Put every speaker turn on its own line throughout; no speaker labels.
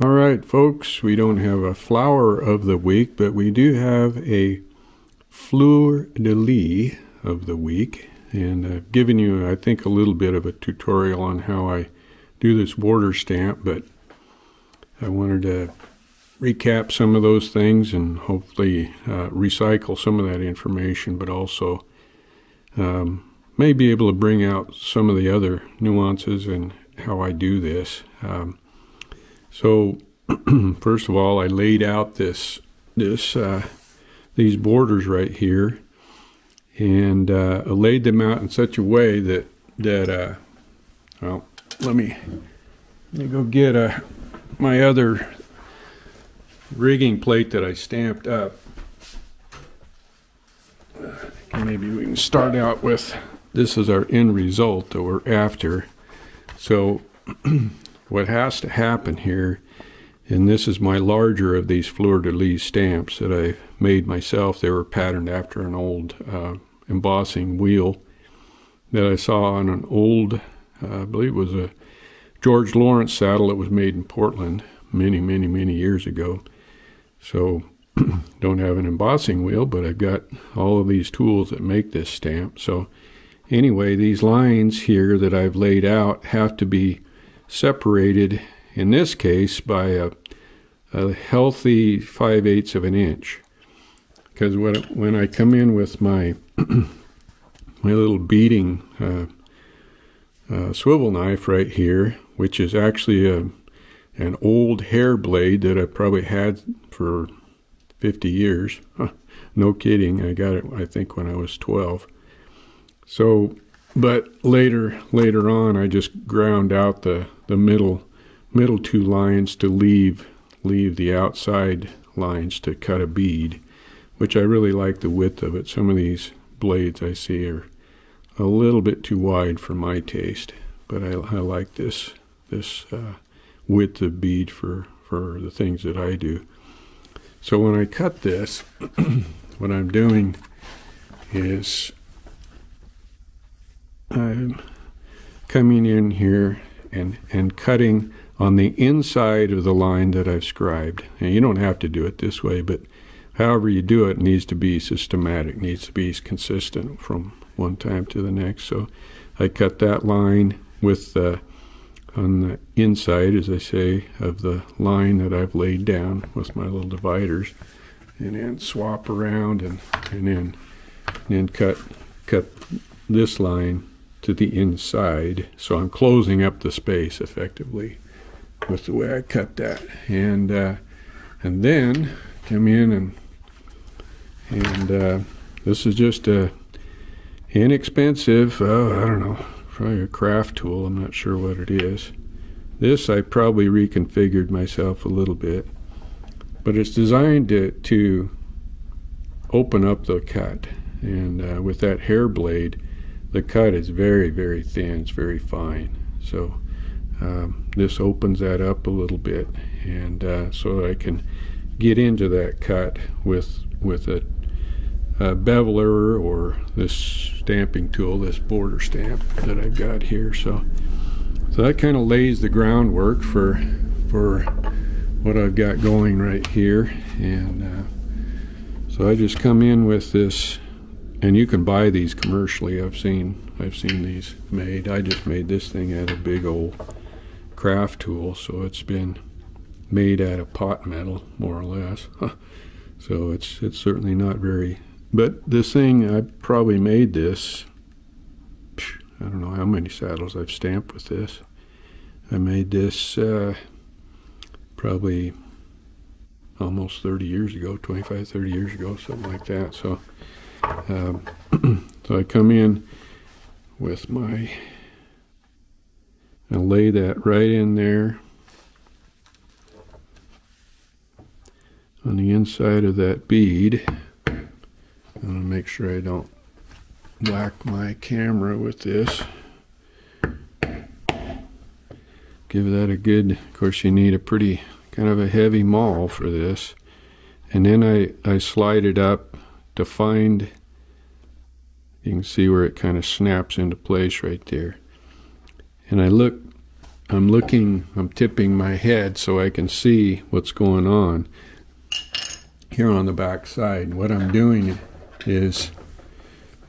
All right, folks, we don't have a flower of the week, but we do have a Fleur de lis of the week. And I've given you, I think, a little bit of a tutorial on how I do this border stamp, but I wanted to recap some of those things and hopefully recycle some of that information, but also may be able to bring out some of the other nuances in how I do this. So first of all, I laid out these borders right here, and I laid them out in such a way that well, let me go get my other rigging plate that I stamped up. Maybe we can start out with, this is our end result that we're after. So what has to happen here, and this is my larger of these Fleur de lis stamps that I made myself. They were patterned after an old embossing wheel that I saw on an old, I believe it was a George Lawrence saddle that was made in Portland many years ago. So don't have an embossing wheel, but I've got all of these tools that make this stamp. So anyway, these lines here that I've laid out have to be separated, in this case, by a healthy 5/8 of an inch. Because when I come in with my my little beading swivel knife right here, which is actually an old hair blade that I probably had for 50 years. No kidding. I got it, I think, when I was 12. So, but later on, I just ground out the middle two lines to leave the outside lines to cut a bead, which I really like the width of it. Some of these blades I see are a little bit too wide for my taste, but I like this width of bead for the things that I do. So when I cut this, what I'm doing is I'm coming in here and cutting on the inside of the line that I've scribed. And you don't have to do it this way, but however you do it needs to be systematic, needs to be consistent from one time to the next. So I cut that line with on the inside, as I say, of the line that I've laid down with my little dividers, and then swap around and then cut this line to the inside. So I'm closing up the space effectively with the way I cut that, and then come in and this is just a inexpensive, I don't know, probably a craft tool. I'm not sure what it is. This I probably reconfigured myself a little bit, but it's designed to open up the cut, and with that hair blade, the cut is very thin, it's very fine. So this opens that up a little bit, and so I can get into that cut with a beveler or this stamping tool, this border stamp that I've got here. So that kind of lays the groundwork for what I've got going right here. And so I just come in with this, and you can buy these commercially. I've seen these made. I just made this thing out of a big old craft tool, so it's been made out of pot metal, more or less. So it's certainly not very, but this thing, I probably made this, I don't know how many saddles I've stamped with this. I made this probably almost 30 years ago, 25, 30 years ago, something like that. So so I come in with I lay that right in there on the inside of that bead. I'm going to make sure I don't whack my camera with this. Give that a good, of course you need a pretty kind of a heavy maul for this. And then I slide it up to find, you can see where it kind of snaps into place right there. And I look I'm tipping my head so I can see what's going on here on the back side. What I'm doing is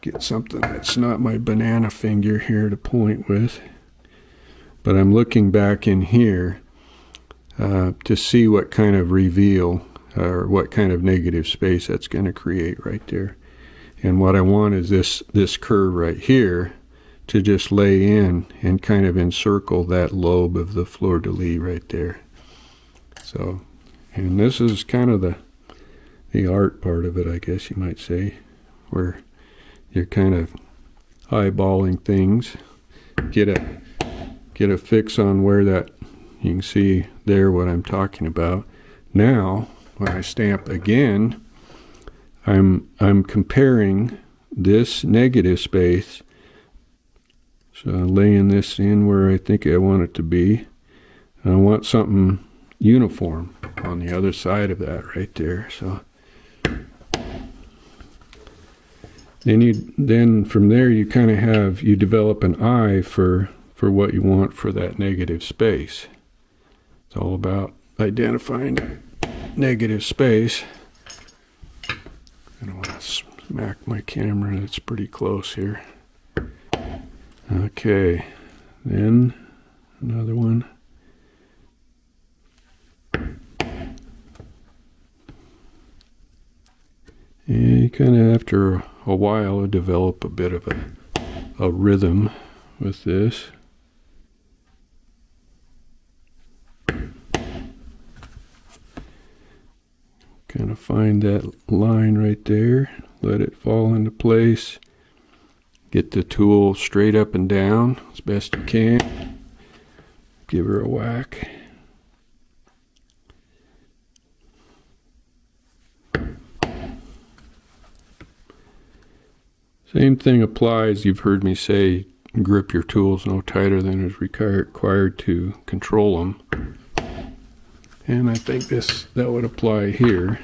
get something that's not my banana finger here to point with, but I'm looking back in here to see what kind of reveal or what kind of negative space that's going to create right there. And what I want is this curve right here to just lay in and kind of encircle that lobe of the fleur-de-lis right there. So, and this is kind of the art part of it, I guess you might say, where you're kind of eyeballing things, get a fix on where that, you can see there what I'm talking about. Now, when I stamp again, I'm comparing this negative space. So I'm laying this in where I think I want it to be. And I want something uniform on the other side of that right there. So then from there you kind of you develop an eye for what you want for that negative space. It's all about identifying negative space. I don't want to smack my camera, it's pretty close here. Okay, then another one. And you kind of, after a while, develop a bit of a rhythm with this. Kind of find that line right there, let it fall into place. Get the tool straight up and down as best you can. Give her a whack. Same thing applies. You've heard me say grip your tools no tighter than is required to control them. And I think that would apply here.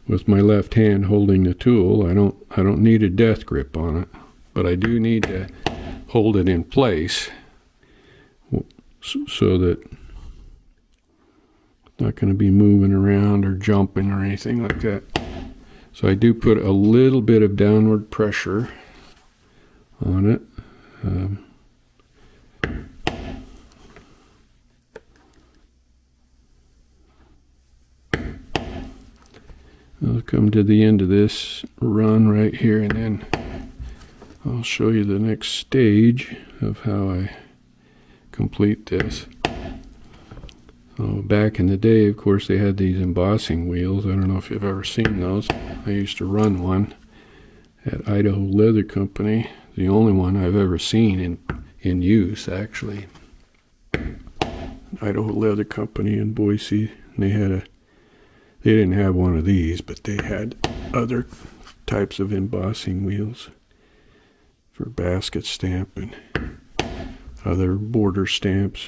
With my left hand holding the tool, I don't need a death grip on it. But I do need to hold it in place so that it's not going to be moving around or jumping or anything like that. So I do put a little bit of downward pressure on it. I'll come to the end of this run right here, and then I'll show you the next stage of how I complete this. Back in the day, of course, they had these embossing wheels. I don't know if you've ever seen those. I used to run one at Idaho Leather Company. The only one I've ever seen in use, actually. Idaho Leather Company in Boise. And they didn't have one of these, but they had other types of embossing wheels for basket stamp and other border stamps.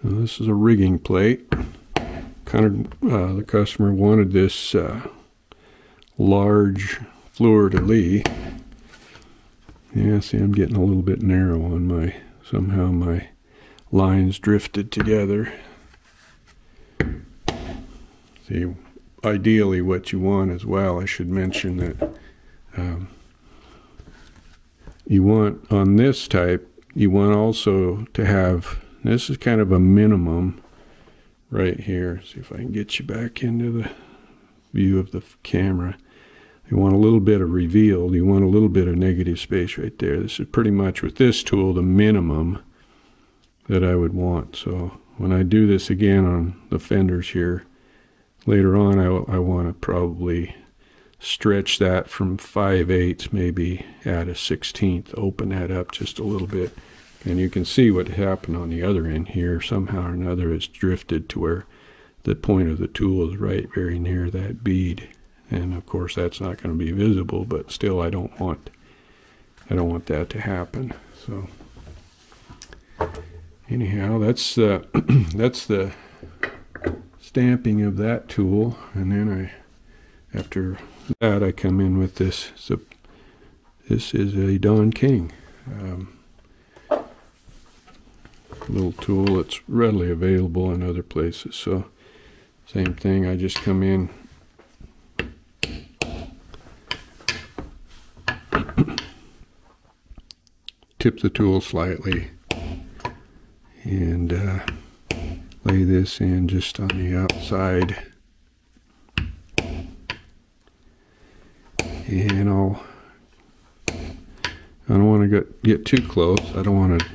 Now this is a rigging plate. The customer wanted this large fleur-de-lis. Yeah, see, I'm getting a little bit narrow on somehow my lines drifted together. See, ideally what you want as well, I should mention that you want, on this type, you want also to have, this is kind of a minimum right here. See if I can get you back into the view of the camera. You want a little bit of reveal, you want a little bit of negative space right there. This is pretty much, with this tool, the minimum that I would want. So when I do this again on the fenders here, later on I want to probably stretch that from 5/8, maybe add a 1/16, open that up just a little bit. And you can see what happened on the other end here. Somehow or another it's drifted to where the point of the tool is right very near that bead. And of course that's not going to be visible, but still I don't want that to happen. So anyhow, that's the stamping of that tool. And then after that I come in with this This is a Don King. Little tool that's readily available in other places. So same thing, I just come in, tip the tool slightly, and lay this in just on the outside, and I don't want to get too close. I don't want to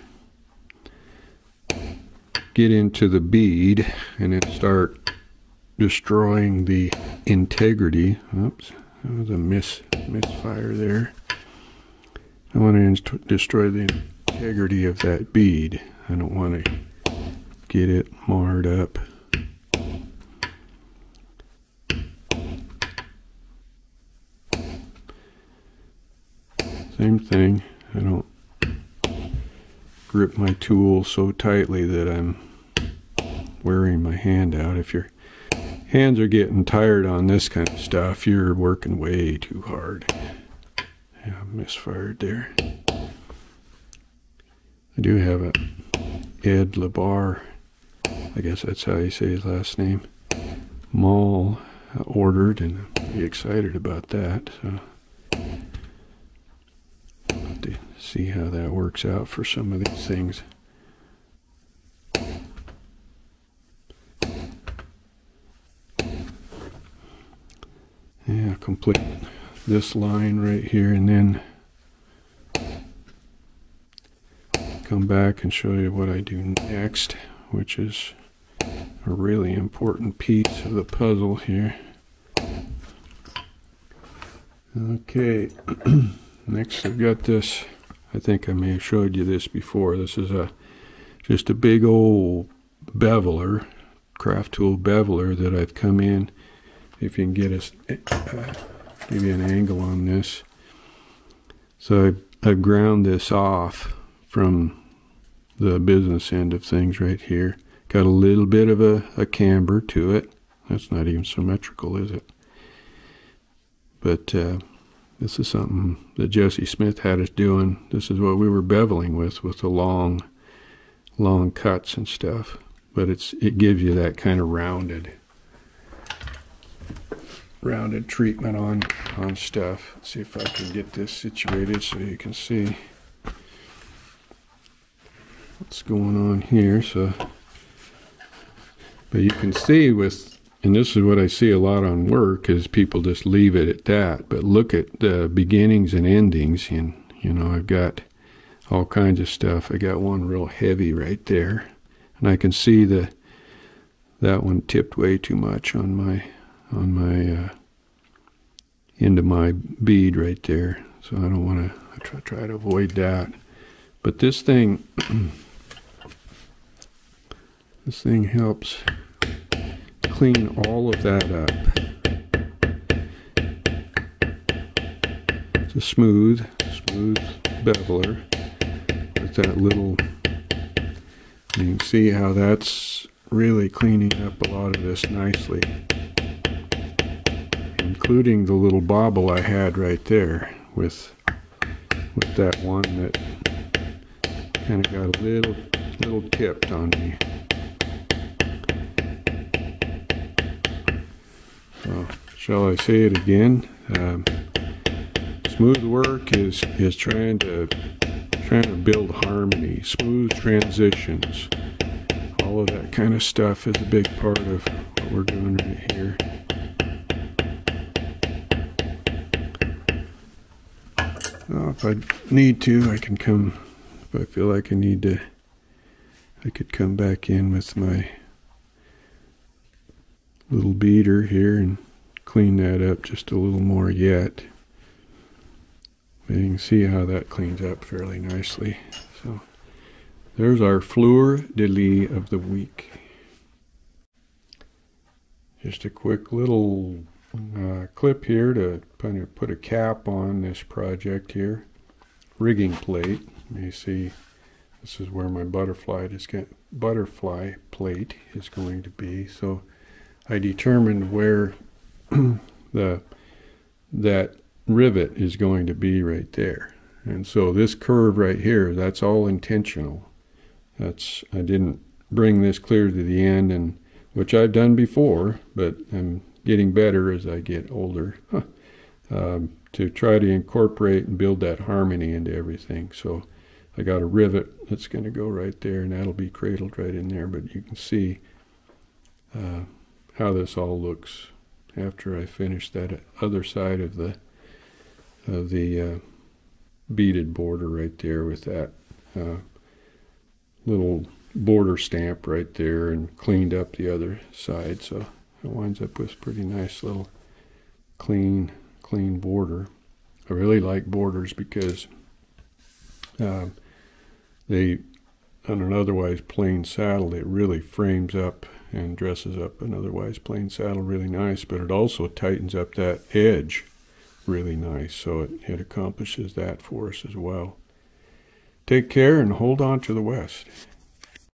get into the bead and then start destroying the integrity. Oops, that was a misfire there. I want to destroy the integrity of that bead. I don't want to get it marred up. Same thing. I don't grip my tool so tightly that I'm wearing my hand out. If your hands are getting tired on this kind of stuff, you're working way too hard. Yeah, misfired there. I do have a Ed LeBar, I guess that's how you say his last name, maul ordered, and I'm pretty excited about that. So I'll have to see how that works out for some of these things. Yeah, complete this line right here, and then come back and show you what I do next, which is a really important piece of the puzzle here. Okay, next I've got this. I think I may have showed you this before. This is just a big old beveler, craft tool beveler that I've come in. If you can get us, give you an angle on this. So I've ground this off from the business end of things right here. Got a little bit of a camber to it. That's not even symmetrical, is it? But this is something that Jesse Smith had us doing. This is what we were beveling with the long cuts and stuff. But it gives you that kind of rounded treatment on stuff. Let's see if I can get this situated so you can see what's going on here. So, but you can see and this is what I see a lot on work, is people just leave it at that. But look at the beginnings and endings, and I've got all kinds of stuff. I got one real heavy right there, and I can see that one tipped way too much on my into my bead right there, so I don't want to try to avoid that. But this thing helps clean all of that up. It's a smooth beveler with that little. You can see how that's really cleaning up a lot of this nicely, including the little bobble I had right there with that one that kind of got a little tipped on me. So, shall I say it again? Smooth work is trying to build harmony, smooth transitions. All of that kind of stuff is a big part of what we're doing right here. If I need to, I can come. If I feel like I need to, I could come back in with my little beater here and clean that up just a little more yet. But you can see how that cleans up fairly nicely. So there's our Fleur de lis of the week. Just a quick little clip here to kind of put a cap on this project here. Rigging plate. You may see this is where my butterfly plate is going to be. So I determined where that rivet is going to be right there. And so this curve right here, that's all intentional. I didn't bring this clear to the end, and which I've done before, but I'm getting better as I get older, to try to incorporate and build that harmony into everything. So I got a rivet that's going to go right there, and that'll be cradled right in there, but you can see how this all looks after I finish that other side of the beaded border right there with that little border stamp right there, and cleaned up the other side, so it winds up with pretty nice little clean border. I really like borders because they, on an otherwise plain saddle, it really frames up and dresses up an otherwise plain saddle really nice, but it also tightens up that edge really nice, so it accomplishes that for us as well. Take care and hold on to the West.